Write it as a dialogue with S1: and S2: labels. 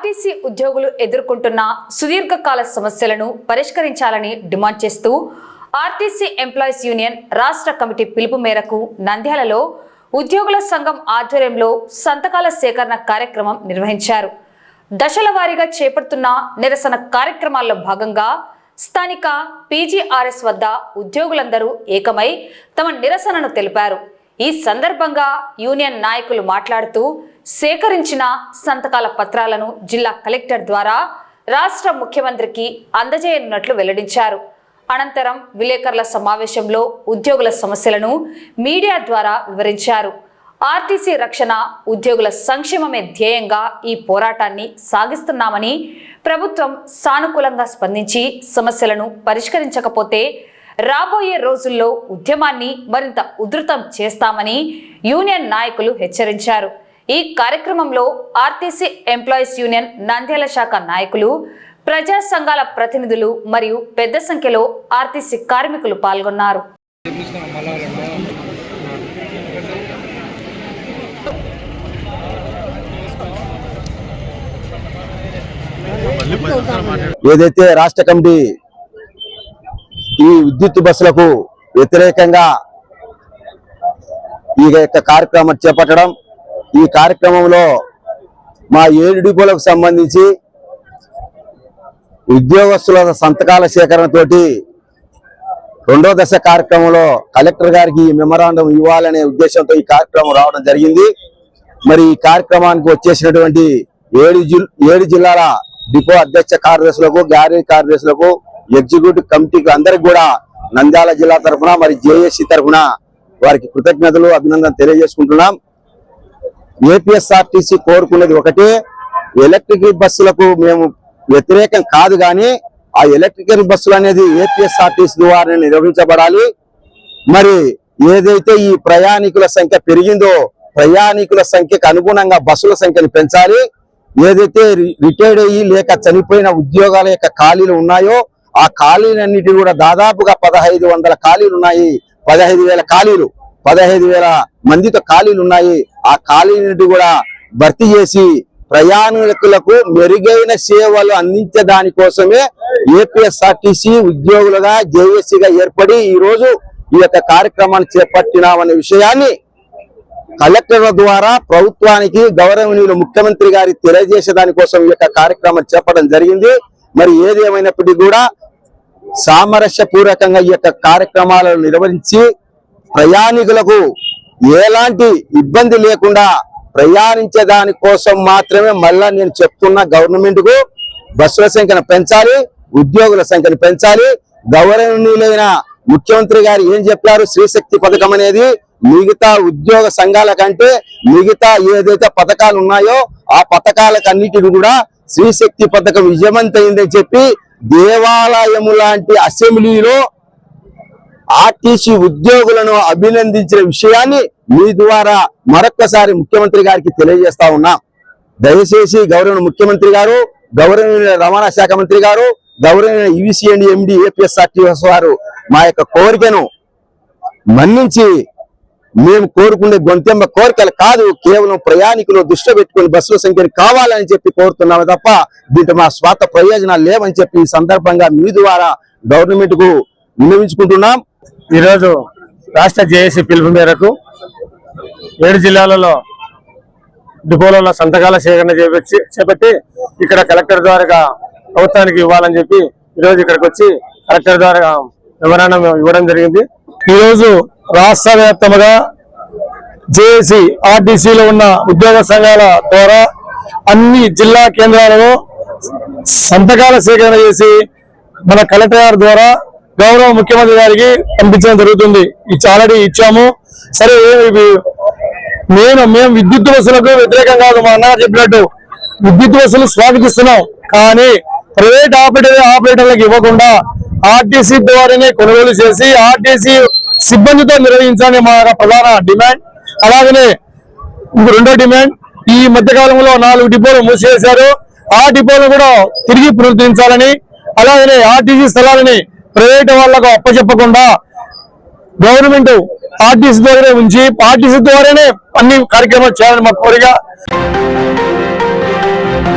S1: RTC ఉద్యోగులు ఎదుర్కొంటున్న సుదీర్ఘకాల సమస్యలను పరిష్కరించాలని డిమాండ్ చేస్తూ ఆర్టీసీ ఎంప్లాయీస్ యూనియన్ రాష్ట్ర కమిటీ పిలుపు మేరకు నంద్యాలలో ఉద్యోగుల సంఘం ఆధ్వర్యంలో సంతకాల సేకరణ కార్యక్రమం నిర్వహించారు. దశల వారీగా చేపడుతున్న నిరసన కార్యక్రమాల్లో భాగంగా స్థానిక పీజీఆర్ఎస్ వద్ద ఉద్యోగులందరూ ఏకమై తమ నిరసనను తెలిపారు. ఈ సందర్భంగా యూనియన్ నాయకులు మాట్లాడుతూ సేకరించిన సంతకాల పత్రాలను జిల్లా కలెక్టర్ ద్వారా రాష్ట్ర ముఖ్యమంత్రికి అందజేయనున్నట్లు వెల్లడించారు. అనంతరం విలేకరుల సమావేశంలో ఉద్యోగుల సమస్యలను మీడియా ద్వారా వివరించారు. ఆర్టీసీ రక్షణ, ఉద్యోగుల సంక్షేమమే ధ్యేయంగా ఈ పోరాటాన్ని సాగిస్తున్నామని, ప్రభుత్వం సానుకూలంగా స్పందించి సమస్యలను పరిష్కరించకపోతే రాబోయే రోజుల్లో ఉద్యమాన్ని మరింత ఉధృతం చేస్తామని యూనియన్ నాయకులు హెచ్చరించారు. ఈ కార్యక్రమంలో ఆర్టీసీ ఎంప్లాయీస్ యూనియన్ నంద్యాల శాఖ నాయకులు, ప్రజా సంఘాల ప్రతినిధులు మరియు పెద్ద సంఖ్యలో ఆర్టీసీ కార్మికులు పాల్గొన్నారు.
S2: ఏదైతే రాష్ట్ర కమిటీ ఈ విద్యుత్ బస్సులకు వ్యతిరేకంగా ఈ యొక్క కార్యక్రమం చేపట్టడం, ఈ కార్యక్రమంలో మా 7 డిపోలకు సంబంధించి ఉద్యోగస్తుల సంతకాల సేకరణతోటి 2వ దశ కార్యక్రమంలో కలెక్టర్ గారికి మెమరాండం ఇవ్వాలనే ఉద్దేశంతో ఈ కార్యక్రమం రావడం జరిగింది. మరి ఈ కార్యక్రమానికి వచ్చేసినటువంటి 7 జిల్లాల డిపో అధ్యక్ష కార్యదర్శులకు, గ్యారేజ్ కార్యదర్శులకు, ఎగ్జిక్యూటివ్ కమిటీకి అందరికి కూడా నంద్యాల జిల్లా తరఫున మరి జేఏసీ తరఫున వారికి కృతజ్ఞతలు, అభినందనలు తెలియజేసుకుంటున్నాం. ఏపీఎస్ఆర్టీసీ కోరుకునేది ఒకటే, ఎలక్ట్రికల్ బస్సులకు మేము వ్యతిరేకం కాదు, కానీ ఆ ఎలక్ట్రికల్ బస్సులు అనేది ఏపీఎస్ఆర్టీసీ ద్వారా నిర్వహించబడాలి. మరి ఏదైతే ఈ ప్రయాణికుల సంఖ్య పెరిగిందో ప్రయాణికుల సంఖ్యకు అనుగుణంగా బస్సుల సంఖ్యను పెంచాలి. ఏదైతే రిటైర్డ్ అయ్యి లేక చనిపోయిన ఉద్యోగాల యొక్క ఖాళీలు ఉన్నాయో ఆ ఖాళీలన్నిటి కూడా దాదాపుగా 1500 ఖాళీలు ఉన్నాయి. 15,000 ఖాళీలు, 15,000 మందితో ఖాళీలు ఉన్నాయి. ఆ ఖాళీలన్నిటి కూడా భర్తీ చేసి ప్రయాణికులకు మెరుగైన సేవలు అందించడాని కోసమే ఏపీఎస్ఆర్టీసీ ఉద్యోగులుగా జేఏసీగా ఏర్పడి ఈ రోజు ఈ యొక్క కార్యక్రమాన్ని చేపట్టినామనే విషయాన్ని కలెక్టర్ల ద్వారా ప్రభుత్వానికి, గౌరవనీయులు ముఖ్యమంత్రి గారికి తెలియజేసే దానికోసం ఈ యొక్క కార్యక్రమం చేపట్టడం జరిగింది. మరి ఏది ఏమైనప్పటికీ కూడా సామరస్యపూర్వకంగా ఈ యొక్క కార్యక్రమాలను నిర్వహించి ప్రయాణికులకు ఎలాంటి ఇబ్బంది లేకుండా ప్రయాణించే దాని కోసం మాత్రమే మళ్ళా నేను చెప్తున్నా, గవర్నమెంట్ కు బస్సుల సంఖ్యను పెంచాలి, ఉద్యోగుల సంఖ్యను పెంచాలి. గౌరవనీయులైన ముఖ్యమంత్రి గారు ఏం చెప్పారు, శ్రీశక్తి పథకం అనేది మిగతా ఉద్యోగ సంఘాల కంటే మిగతా ఏదైతే పథకాలు ఉన్నాయో ఆ పథకాలకన్నిటిని కూడా శ్రీశక్తి పథకం విజయవంతమైందని చెప్పి దేవాలయము లాంటి అసెంబ్లీలో ఆర్టీసీ ఉద్యోగులను అభినందించిన విషయాన్ని మీ ద్వారా మరొక్కసారి ముఖ్యమంత్రి గారికి తెలియజేస్తా ఉన్నా. దయచేసి గౌరవ ముఖ్యమంత్రి గారు, గౌరవనీయ రవాణా శాఖ మంత్రి గారు, గౌరవనీయ ఈవీసీ అండ్ ఎండి ఏపీఎస్ఆర్టీసీ వారు మా యొక్క కోరికను మన్నించి మేము కోరుకునే గొంతెమ్మ కోరికలు కాదు, కేవలం ప్రయాణికులు దృష్టి పెట్టుకుని బస్సుల సంఖ్యను కావాలని చెప్పి కోరుతున్నాము తప్ప దీంట్లో మా స్వార్థ ప్రయోజనాలు లేవని చెప్పి ఈ సందర్భంగా మీ ద్వారా గవర్నమెంట్ కు విన్నవించుకుంటున్నాం.
S3: ఈరోజు రాష్ట్ర జేఏసీ పిలుపు మేరకు 7 జిల్లాలలో డిపోలలో సంతకాల సేకరణ చేపట్టి ఇక్కడ కలెక్టర్ ద్వారా ప్రభుత్వానికి ఇవ్వాలని చెప్పి ఈరోజు ఇక్కడికి వచ్చి కలెక్టర్ ద్వారా మెమరాండం ఇవ్వడం జరిగింది. ఈరోజు రాష్ట్ర వ్యాప్తంగా జేఏసీ ఆర్టీసీలో ఉన్న ఉద్యోగ సంఘాల ద్వారా అన్ని జిల్లా కేంద్రాలలో సంతకాల సేకరణ చేసి మన కలెక్టర్ ద్వారా గౌరవ ముఖ్యమంత్రి గారికి పంపించడం జరుగుతుంది. ఆల్రెడీ ఇచ్చాము. సరే, మేము విద్యుత్ బస్సులకు వ్యతిరేకం కాదు, మా అన్నగారు చెప్పినట్టు విద్యుత్ బస్సులు స్వాగతిస్తున్నాం. కానీ ప్రైవేట్ ఆపరేటర్లకు ఇవ్వకుండా ఆర్టీసీ ద్వారానే కొనుగోలు చేసి ఆర్టీసీ సిబ్బందితో నిర్వహించాలని మా ప్రధాన డిమాండ్. అలాగనే 2వ డిమాండ్, ఈ మధ్యకాలంలో 4 డిపోలు మూసివేశారు. ఆ డిపోలను కూడా తిరిగి పునరుద్ధరించాలని, అలాగనే ఆర్టీసీ స్థలాలని ప్రైవేట్ వాళ్లకు అప్పచెప్పకుండా గవర్నమెంట్ ఆర్టీసీ ద్వారానే ఉంచి ఆర్టీసీ ద్వారానే అన్ని కార్యక్రమాలు చేయాలని మా కోరిక.